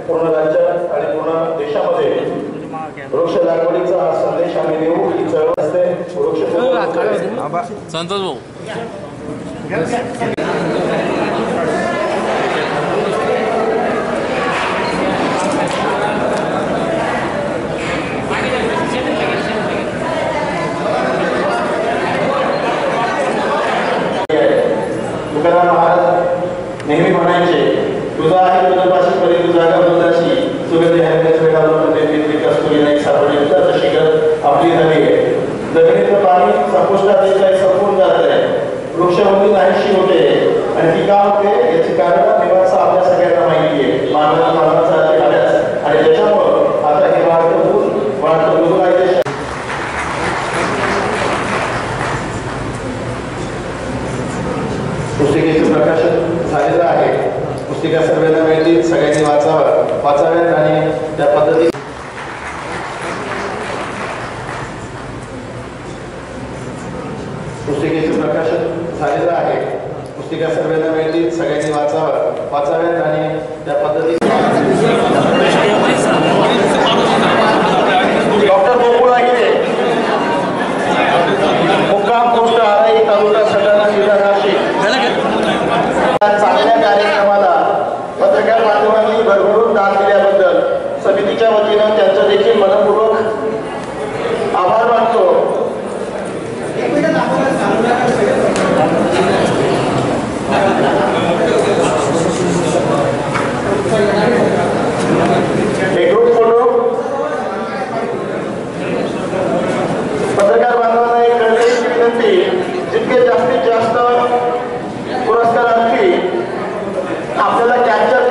पूर्ण राज्यात आणि पूर्ण देशामध्ये वृक्ष लागवडीचा हा संदेश आम्ही देऊ. ही चळवळ असते वृक्ष संतोष भाऊ तुकाराम महाराज नेहमी म्हणायचे, तुझा आहे तुझ्यापाशी परी तुझा गंधाची सुगंधी हरण्याच्या वेळामध्ये विकास तुझी नाही सापडली तशी गरज आपली झाली आहे. जमिनीचं पाणी संपुष्टात येत आहे, संपून जात आहे, वृक्षवंती नाहीशी होते आणि ती का होते याची कारण निवासा आपल्या सगळ्यांना माहिती आहे. मानवाचा अभ्यास आणि त्याच्यामुळं आता हे वाढतं दूध आहे. पुस्तिकेचं प्रकाशन झालेलं आहे. पुस्तिका सर्वांना मिळतील, सगळ्यांनी वाचाव्यात आणि त्या पद्धतीने पुस्तिकेचं प्रकाशन झालेलं आहे. पुस्तिका सर्वांना मिळतील, सगळ्यांनी वाचाव्यात आणि त्या पद्धतीने डॉक्टर गोकुळ आहे मुक्काम पोस्ट आराई तालुका सटाणा जिल्हा नाशिक. चांगल्या कार्यक्रमाला पत्रकार बांधवांनी भरभरून दान दिल्याबद्दल समितीच्या वतीनं त्यांचं देखील मनपूर्वक आभार मानतो. एक ग्रुप फोटो पत्रकार बांधवांना एक कळकळीची विनंती, जितके जास्तीत जास्त पुरस्कारार्थी आपल्याला कॅप्चर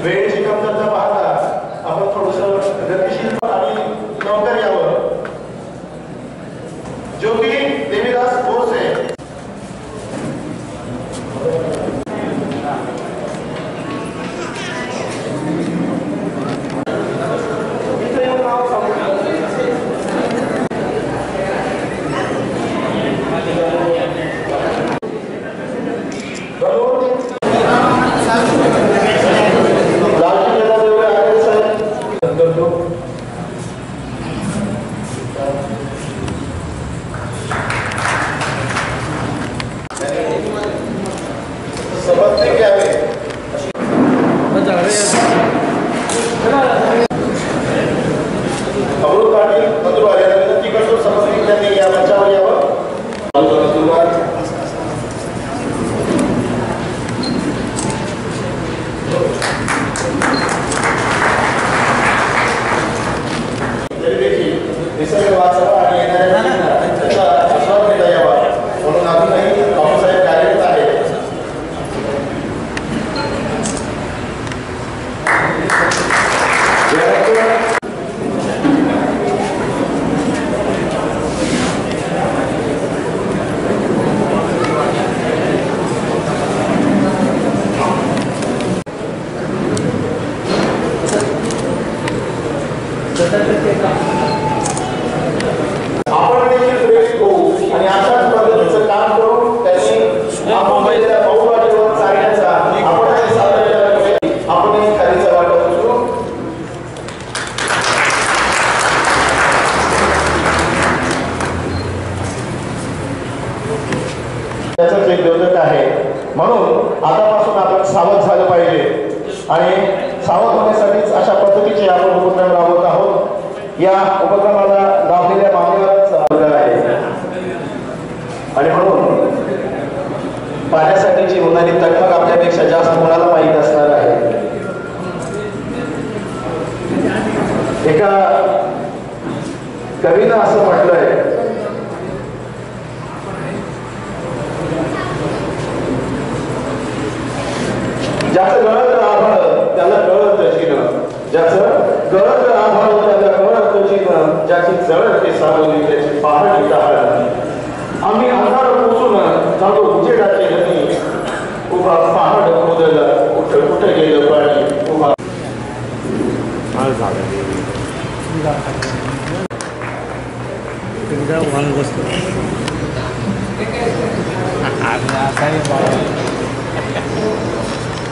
वेळेची कमतरता पाहता आपण थोडस गतिशील आणि लवकर यावं. ज्योती देवीदास बोरसे आपण देखील प्रेरित होऊ आणि अशाच पद्धतीचं काम करून त्यांनी आपल्या बहुवाटीवर चालण्याचा आपण साधन आपण खालीचा वाटप असू. त्याचाच एक द्योतक आहे. म्हणून आतापासून आपण सावध झालं पाहिजे आणि सावध होण्यासाठीच अशा पद्धतीचे आपण उपक्रम राबवत आहोत। या उपक्रमाला लाभलेल्या मान्यवरच आहे आणि म्हणून पाण्यासाठीची होणारी तकमक आपल्यापेक्षा जास्त कोणाला माहीत असणार आहे। एका कवीनं असं म्हटलंय, ज्याचं गळत आभाळ त्याला कळत चिन्ह, ज्याचं गळत आभाळ त्याला कळत चिन्ह, ज्याची जळत ते सावली त्याची पहाडी तहाळ। आम्ही अंधार पोचून चालू उजेडाचे नदी, उभा पहाड खोदला कुठं गेलं पाणी उभा।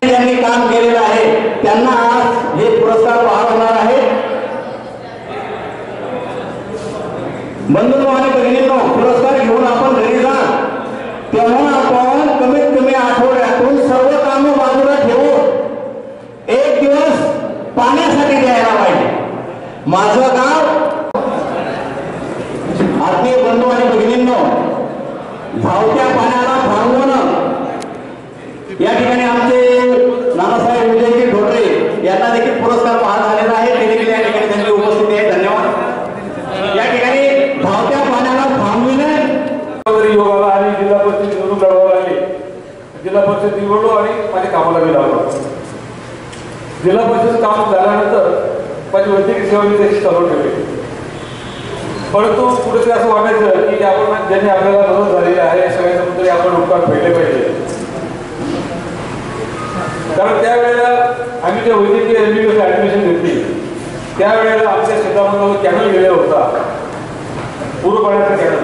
ज्यांनी काम केलेलं आहे त्यांना आज हे पुरस्कार बहाल होणार आहे। बंधूंनो आणि भगिनींनो, पुरस्कार घेऊन आपण घरी जा तेव्हा आपण कमीत कमी आठवड्यातून सर्व कामं बाजूला ठेवून एक दिवस पाण्यासाठी द्यायला पाहिजे। माझं गाव, आत्मीय बंधू आणि भगिनींनो, धावत्या पाण्याला थांबवणं या ठिकाणी आमचे नानासाहेब विजयजी ढोटरे यांना देखील पुरस्कार बहाल झालेला आहे। ते देखील या ठिकाणी त्यांची उपस्थिती आहे। धन्यवाद। या ठिकाणी धावत्या पाण्याला थांबविणे योगाला आणि जिल्हा परिषद निवडणूक लढवायला आली। जिल्हा परिषद निवडलो आणि माझ्या कामाला मी लागलो। जिल्हा परिषद काम झाल्यानंतर माझी वैद्यकीय सेवा मी त्याची चालू ठेवली, परंतु कुठेतरी असं वाटायचं की आपण ज्यांनी आपल्याला मदत झालेली आहे सगळ्यांबद्दल आपण उपकार फेडले पाहिजे। कारण त्यावेळेला आम्ही जे वैद्यकीय MBBS ऍडमिशन घेतली त्यावेळेला आमच्या शेतामध्ये कॅनल गेलेला होता, पूर्व पाण्याचा कॅनल,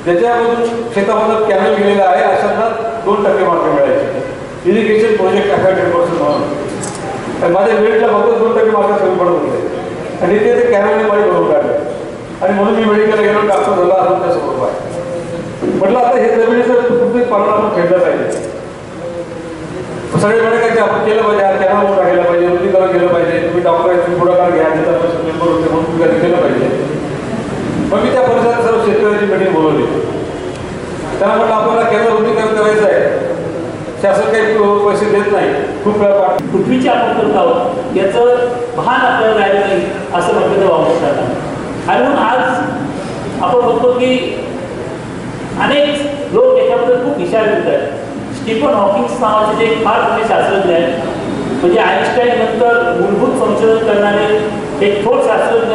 ज्याच्यामधून शेतामधून कॅनल गेलेला आहे अशांना 2% मार्क मिळायचे इरिगेशन प्रोजेक्ट अफेक्टेड पर्सन म्हणून। माझ्या वेळेला फक्त 2% मार्क कमी पडत होते आणि ते कॅनलने माझी भरून काढले आणि म्हणून मी मेडिकलला गेलो, डॉक्टर झाला अजून त्या स्वरूप आहे। म्हटलं आता हे जमिनीचं कुठेतरी पालन आपण फेडलं पाहिजे। सगळे म्हणे काय आपण केलं पाहिजे, कॅनल मोठा केला पाहिजे, उद्योगाला केलं पाहिजे, तुम्ही डॉक्टरांची पुढाकार घ्या, जिल्हा परिषद मेंबर होते म्हणून तुम्ही केलं पाहिजे। मग मी त्या परिसरात सर्व शेतकऱ्यांची मीटिंग बोलवली, त्यांना म्हटलं आपल्याला कॅनल उद्योगीकरण करायचं आहे, शासन काही पैसे देत नाही, खूप वेळा पृथ्वीची आपण करत आहोत याचं भान आपल्याला राहिलं नाही असं म्हटलं तर वापस राहणार। आणि म्हणून आज आपण बघतो की अनेक लोक याच्याबद्दल खूप विचार करत आहेत। स्टीफन हॉकिंग्स नावाचे जे फार मोठे शास्त्रज्ञ आहेत, म्हणजे आईन्स्टाईन नंतर मूलभूत संशोधन करणारे एक थोर शास्त्रज्ञ,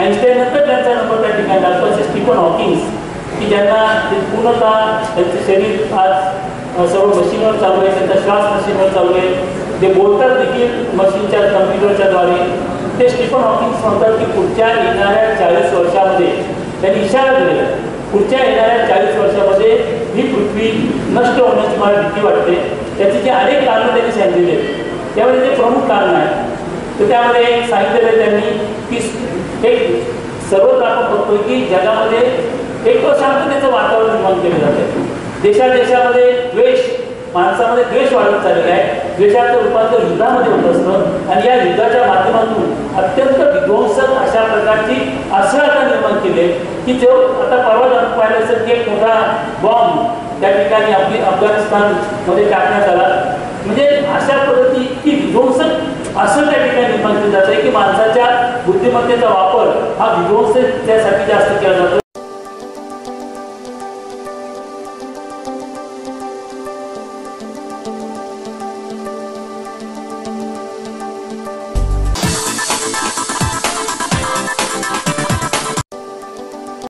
आईन्स्टाईन नंतर त्यांचा नंबर त्या ठिकाणी लागतो असे स्टीफन हॉकिंग्स, की ज्यांना ते पूर्णतः त्यांचे शरीर आज सर्व मशीनवर चालू आहे, त्यांचा श्वास मशीनवर चालू आहे, ते बोलतात देखील मशीनच्या कम्प्युटरच्या द्वारे। ते स्टीफन हॉकिंग्स म्हणतात की पुढच्या येणाऱ्या 40 वर्षामध्ये त्यांनी इशारा दिलेला, पुढच्या येणाऱ्या 40 वर्षामध्ये ही पृथ्वी नष्ट होण्याची मला भीती वाटते। त्याची जे अनेक कारणं त्यांनी सांगितलेली आहेत, त्यामध्ये ते प्रमुख कारण आहे। तर त्यामध्ये सांगितलेलं आहे त्यांनी की एक सर्वच आपण बघतोय की जगामध्ये एक अशांततेचं वातावरण निर्माण केलं जातं। देशादेशामध्ये द्वेष, माणसामध्ये द्वेष वाढत चाललेला आहे। द्वेषाचं रूपांतर युद्धामध्ये होत असतं आणि या युद्धाच्या माध्यमातून अत्यंत विध्वंसक अशा प्रकारची अस्त्रता निर्माण केली आहे की जो आता परवा पाहिलं असेल की एक मोठा बॉम्ब त्या ठिकाणी आपली अफगाणिस्तानमध्ये टाकण्यात आला। म्हणजे अशा पद्धती इतकी विध्वंसक असं त्या ठिकाणी निर्माण केलं जात आहे की माणसाच्या बुद्धिमत्तेचा वापर हा विध्वंसतेसाठी जास्त केला जातो।